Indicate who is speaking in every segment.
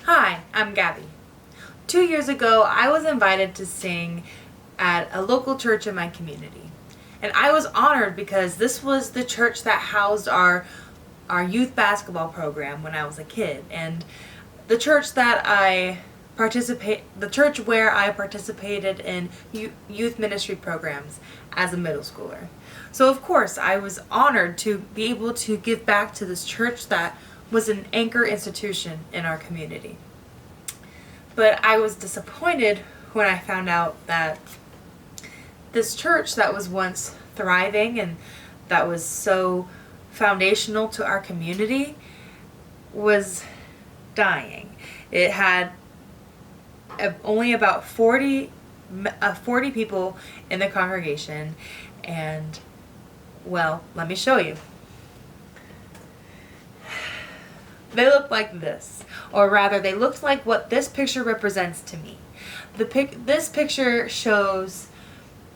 Speaker 1: Hi, I'm Gabby. 2 years ago, I was invited to sing at a local church in my community. And I was honored because this was the church that housed our youth basketball program when I was a kid. And the church the church where I participated in youth ministry programs as a middle schooler. So of course, I was honored to be able to give back to this church that was an anchor institution in our community. But I was disappointed when I found out that this church that was once thriving and that was so foundational to our community was dying. It had only about 40 people in the congregation, and well, let me show you. They look like this, or rather they looked like what this picture represents to me. This picture shows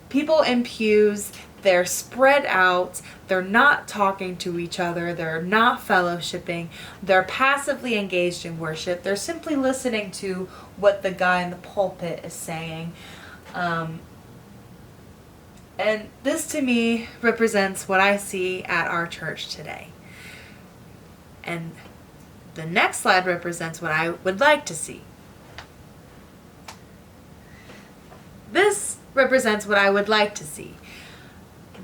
Speaker 1: people in pews. They're spread out, they're not talking to each other, they're not fellowshipping, they're passively engaged in worship, they're simply listening to what the guy in the pulpit is saying. And this to me represents what I see at our church today. And the next slide represents what I would like to see. This represents what I would like to see.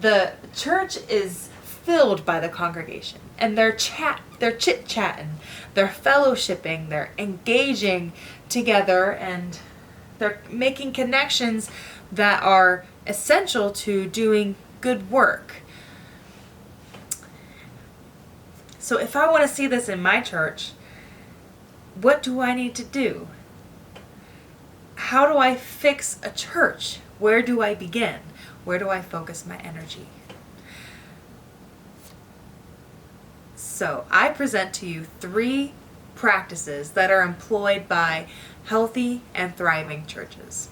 Speaker 1: The church is filled by the congregation, and they're chit-chatting, they're fellowshipping, they're engaging together, and they're making connections that are essential to doing good work. So if I want to see this in my church, what do I need to do? How do I fix a church? Where do I begin? Where do I focus my energy? So I present to you 3 practices that are employed by healthy and thriving churches.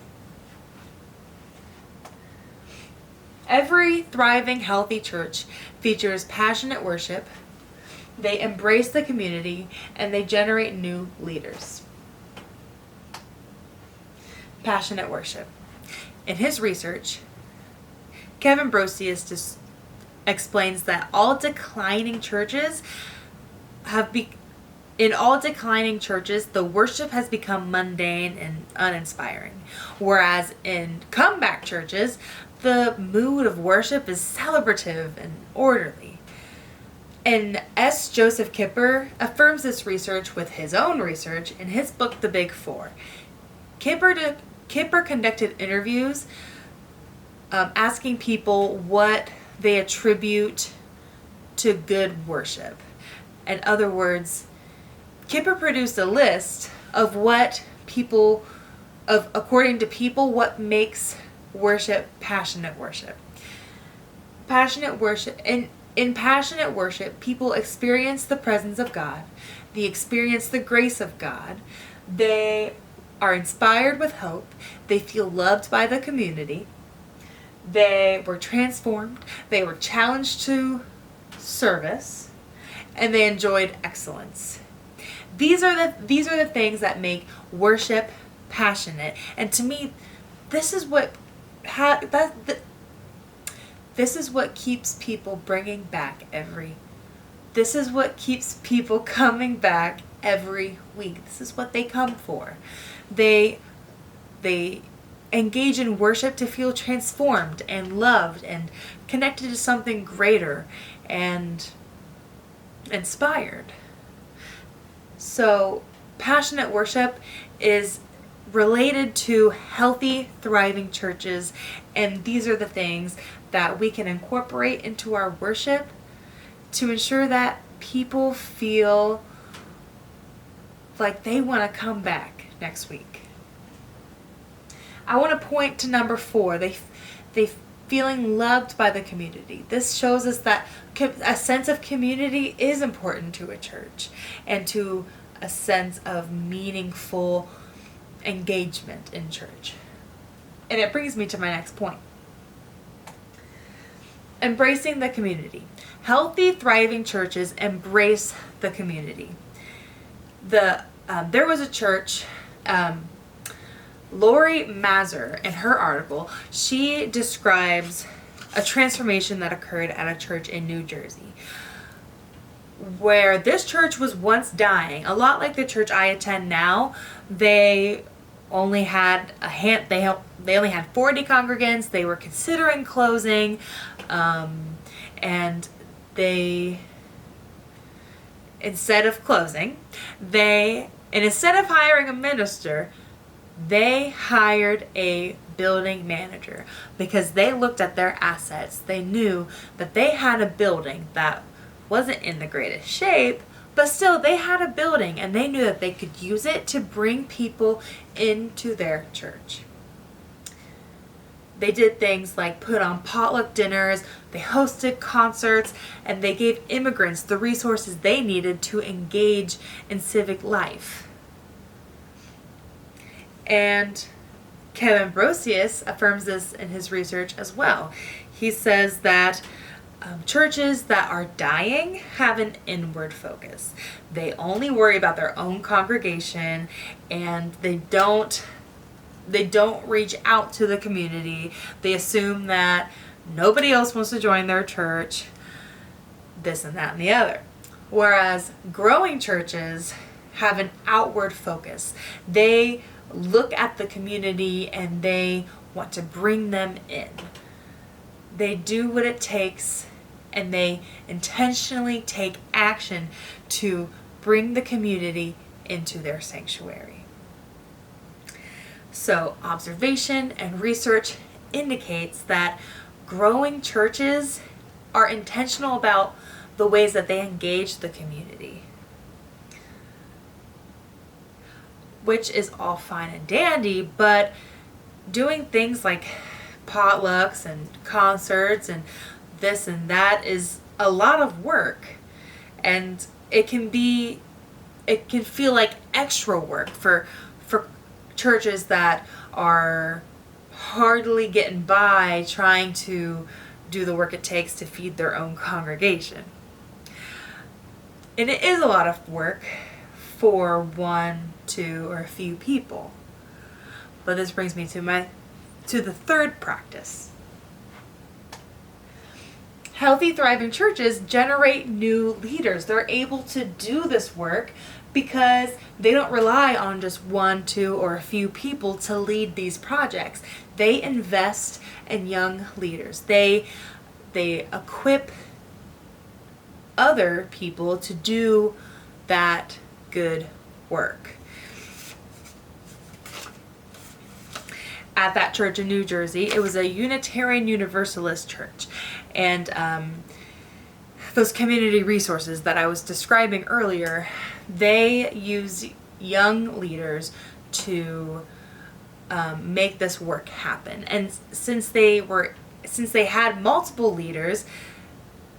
Speaker 1: Every thriving, healthy church features passionate worship, they embrace the community, and they generate new leaders. Passionate worship. In his research, Kevin Brosius explains that all declining churches the worship has become mundane and uninspiring. Whereas in comeback churches, the mood of worship is celebrative and orderly. And S. Joseph Kipper affirms this research with his own research in his book, The Big Four. Kipper conducted interviews asking people what they attribute to good worship. In other words, Kipper produced a list of according to people, what makes worship passionate worship. Passionate worship, in passionate worship, people experience the presence of God, they experience the grace of God, they are inspired with hope, they feel loved by the community, they were transformed, they were challenged to service, and they enjoyed excellence. These are the things that make worship passionate. And to me, this is what keeps people bringing back this is what keeps people coming back every week. This is what they come for. They engage in worship to feel transformed and loved and connected to something greater and inspired. So passionate worship is related to healthy, thriving churches, and these are the things that we can incorporate into our worship to ensure that people feel like they want to come back next week. I want to point to number 4. They feeling loved by the community. This shows us that a sense of community is important to a church and to a sense of meaningful engagement in church. And it brings me to my next point. Embracing the community. Healthy, thriving churches embrace the community. There was a church. Lori Mazur, in her article, she describes a transformation that occurred at a church in New Jersey, where this church was once dying. A lot like the church I attend now, they only had they only had 40 congregants. They were considering closing, and instead of hiring a minister, they hired a building manager because they looked at their assets. They knew that they had a building that wasn't in the greatest shape, but still they had a building, and they knew that they could use it to bring people into their church. They did things like put on potluck dinners, they hosted concerts, and they gave immigrants the resources they needed to engage in civic life. And Kevin Brosius affirms this in his research as well. He says that churches that are dying have an inward focus. They only worry about their own congregation, and they don't reach out to the community. They assume that nobody else wants to join their church, this and that and the other. Whereas growing churches have an outward focus. They look at the community and they want to bring them in. They do what it takes, and they intentionally take action to bring the community into their sanctuary. So observation and research indicates that growing churches are intentional about the ways that they engage the community, which is all fine and dandy, but doing things like potlucks and concerts and this and that is a lot of work, and it can feel like extra work for churches that are hardly getting by trying to do the work it takes to feed their own congregation. And it is a lot of work for one, two, or a few people. But this brings me to the third practice. Healthy, thriving churches generate new leaders. They're able to do this work because they don't rely on just one, two, or a few people to lead these projects. They invest in young leaders. They equip other people to do that good work. At that church in New Jersey, it was a Unitarian Universalist church. And those community resources that I was describing earlier, they use young leaders to make this work happen. And since they had multiple leaders,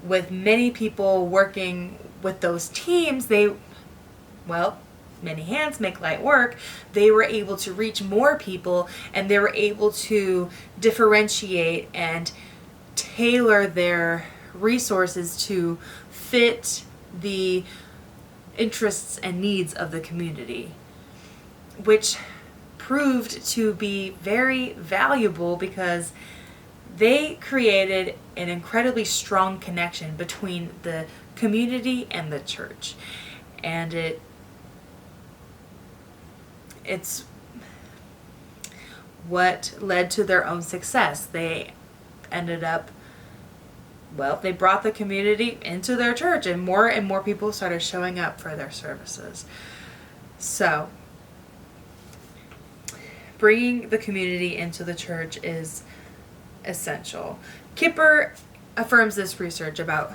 Speaker 1: with many people working with those teams, many hands make light work. They were able to reach more people, and they were able to differentiate and tailor their resources to fit the interests and needs of the community, which proved to be very valuable because they created an incredibly strong connection between the community and the church. And it's what led to their own success. They ended up, they brought the community into their church, and more people started showing up for their services. So, bringing the community into the church is essential. Kipper affirms this research about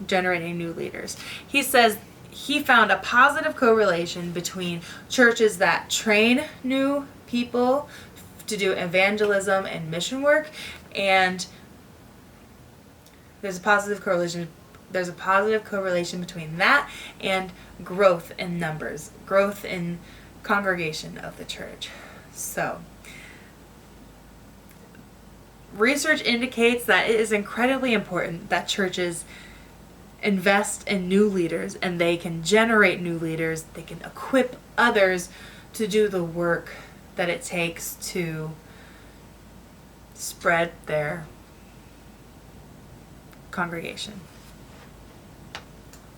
Speaker 1: generating new leaders. He says he found a positive correlation between churches that train new people to do evangelism and mission work, and there's a positive correlation between that and growth in numbers, growth in congregation of the church. So, research indicates that it is incredibly important that churches invest in new leaders, and they can generate new leaders. They can equip others to do the work that it takes to spread their congregation.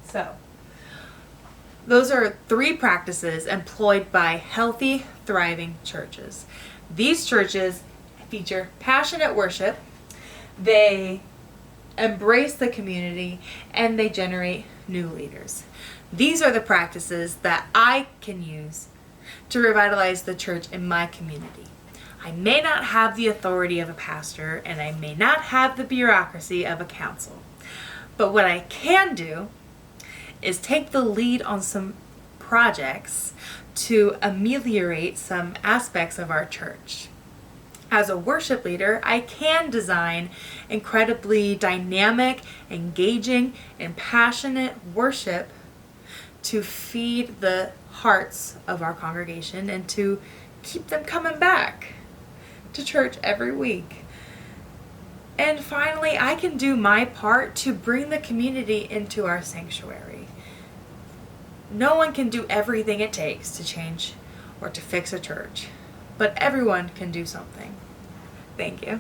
Speaker 1: So, those are 3 practices employed by healthy, thriving churches. These churches feature passionate worship, they embrace the community, and they generate new leaders. These are the practices that I can use to revitalize the church in my community. I may not have the authority of a pastor, and I may not have the bureaucracy of a council. But what I can do is take the lead on some projects to ameliorate some aspects of our church. As a worship leader, I can design incredibly dynamic, engaging, and passionate worship to feed the hearts of our congregation and to keep them coming back to church every week. And finally, I can do my part to bring the community into our sanctuary. No one can do everything it takes to change or to fix a church, but everyone can do something. Thank you.